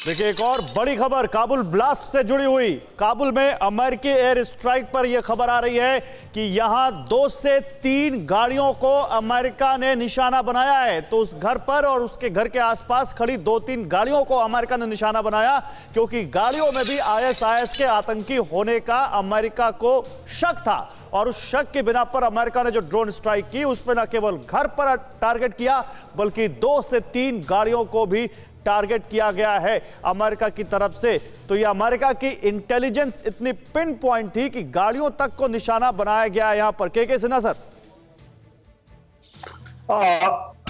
देखिए एक और बड़ी खबर काबुल ब्लास्ट से जुड़ी हुई। काबुल में अमेरिकी एयर स्ट्राइक पर यह खबर आ रही है कि यहां 2 से 3 गाड़ियों को अमेरिका ने निशाना बनाया है। तो उस घर पर और उसके घर के आसपास खड़ी 2-3 गाड़ियों को अमेरिका ने निशाना बनाया, क्योंकि गाड़ियों में भी आईएसआईएस के आतंकी होने का अमेरिका को शक था। और उस शक के बिना पर अमेरिका ने जो ड्रोन स्ट्राइक की, उसमें न केवल घर पर टारगेट किया बल्कि 2 से 3 गाड़ियों को भी टारगेट किया गया है अमेरिका की तरफ से। तो ये अमेरिका की इंटेलिजेंस इतनी पिन पॉइंट थी कि गाड़ियों तक को निशाना बनाया गया यहां पर। के सिन्हा सर।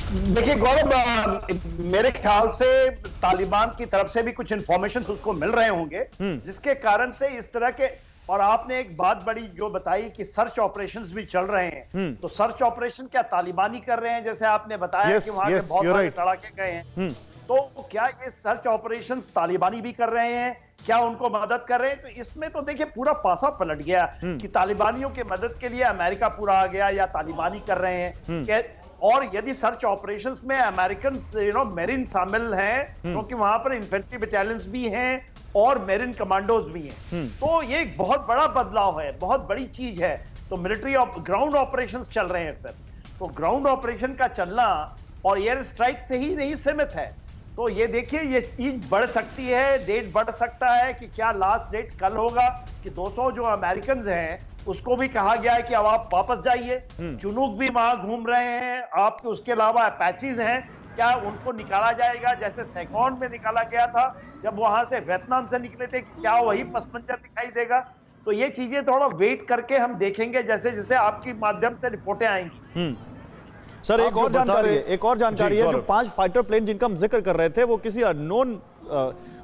देखिए गौरव, मेरे ख्याल से तालिबान की तरफ से भी कुछ इंफॉर्मेशन उसको मिल रहे होंगे, जिसके कारण से इस तरह के। और आपने एक बात बड़ी जो बताई कि सर्च ऑपरेशंस भी चल रहे हैं, तो सर्च ऑपरेशन क्या तालिबान ही कर रहे हैं? जैसे आपने बताया कि वहां से बहुत सारे तड़ाके गए हैं, तो क्या ये सर्च ऑपरेशन तालिबानी भी कर रहे हैं? क्या उनको मदद कर रहे हैं? तो इसमें तो देखिए पूरा पासा पलट गया कि तालिबानियों की मदद के लिए अमेरिका पूरा आ गया या तालिबानी कर रहे हैं। और यदि सर्च ऑपरेशंस में अमेरिकन मेरिन शामिल हैं, क्योंकि वहां पर इन्फेंट्री बटालियंस भी हैं और मेरिन कमांडोज भी हैं, तो ये एक बहुत बड़ा बदलाव है, बहुत बड़ी चीज है। तो मिलिट्री ग्राउंड ऑपरेशंस चल रहे हैं सर। तो ग्राउंड ऑपरेशन का चलना और एयर स्ट्राइक से ही नहीं सीमित है। तो ये देखिए, ये चीज बढ़ सकती है, डेट बढ़ सकता है कि क्या लास्ट डेट कल होगा कि 200 जो अमेरिकन हैं उसको भी कहा गया है कि अब आप वापस जाइए। चुनूक भी वहां घूम रहे हैं, आपके उसके अलावा अपाचीज हैं, क्या उनको निकाला जाएगा जैसे सैगोन में निकाला गया था जब वहां से वियतनाम से निकले थे? क्या वही पस मंजर दिखाई देगा? तो ये चीजें थोड़ा वेट करके हम देखेंगे, जैसे जैसे आपके माध्यम से रिपोर्टें आएंगी। सर एक और जानकारी है, जो 5 फाइटर प्लेन जिनका हम जिक्र कर रहे थे वो किसी अननोन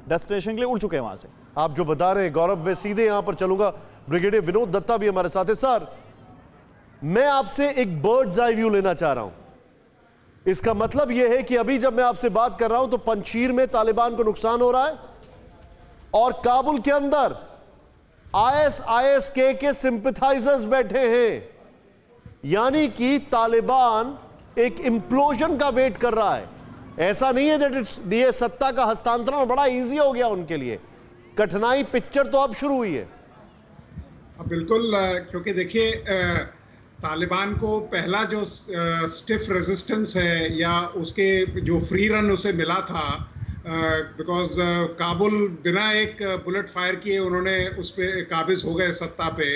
डेस्टिनेशन के लिए उड़ चुके हैं वहां से। आप जो बता रहे हैं गौरव, मैं सीधे यहां पर चलूंगा। ब्रिगेडियर विनोद दत्ता भी हमारे साथ है। सर, मैं आपसे एक बर्ड्स आई व्यू लेना चाह रहा हूं। इसका मतलब यह है कि अभी जब मैं आपसे बात कर रहा हूं तो पंजशीर में तालिबान को नुकसान हो रहा है और काबुल के अंदर आईएसआईएस के सिंपैथाइजर्स बैठे हैं, यानी कि तालिबान एक इंप्लोजन का वेट कर रहा है। ऐसा नहीं है दैट ये सत्ता का हस्तांतरण बड़ा इजी हो गया उनके लिए। कठिनाई पिक्चर तो अब शुरू हुई है। बिल्कुल, क्योंकि देखिए तालिबान को पहला जो स्टिफ रेजिस्टेंस है या उसके जो फ्री रन उसे मिला था, बिकॉज काबुल बिना एक बुलेट फायर किए उन्होंने उस पर काबिज हो गए सत्ता पे,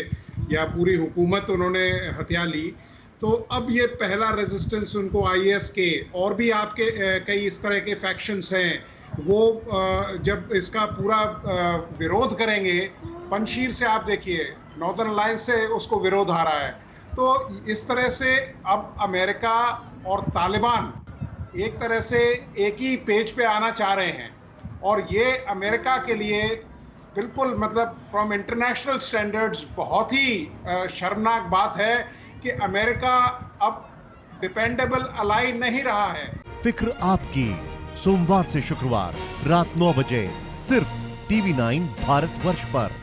या पूरी हुकूमत उन्होंने हथिया ली। तो अब ये पहला रेजिस्टेंस उनको आईएस के और भी आपके कई इस तरह के फैक्शंस हैं, वो जब इसका पूरा विरोध करेंगे, पंजशीर से आप देखिए नॉर्दर्न अलायंस से उसको विरोध आ रहा है। तो इस तरह से अब अमेरिका और तालिबान एक तरह से एक ही पेज पे आना चाह रहे हैं, और ये अमेरिका के लिए बिल्कुल मतलब फ्रॉम इंटरनेशनल स्टैंडर्ड्स बहुत ही शर्मनाक बात है कि अमेरिका अब डिपेंडेबल अलाई नहीं रहा है। फिक्र आपकी, सोमवार से शुक्रवार रात 9 बजे सिर्फ TV9 भारतवर्ष पर।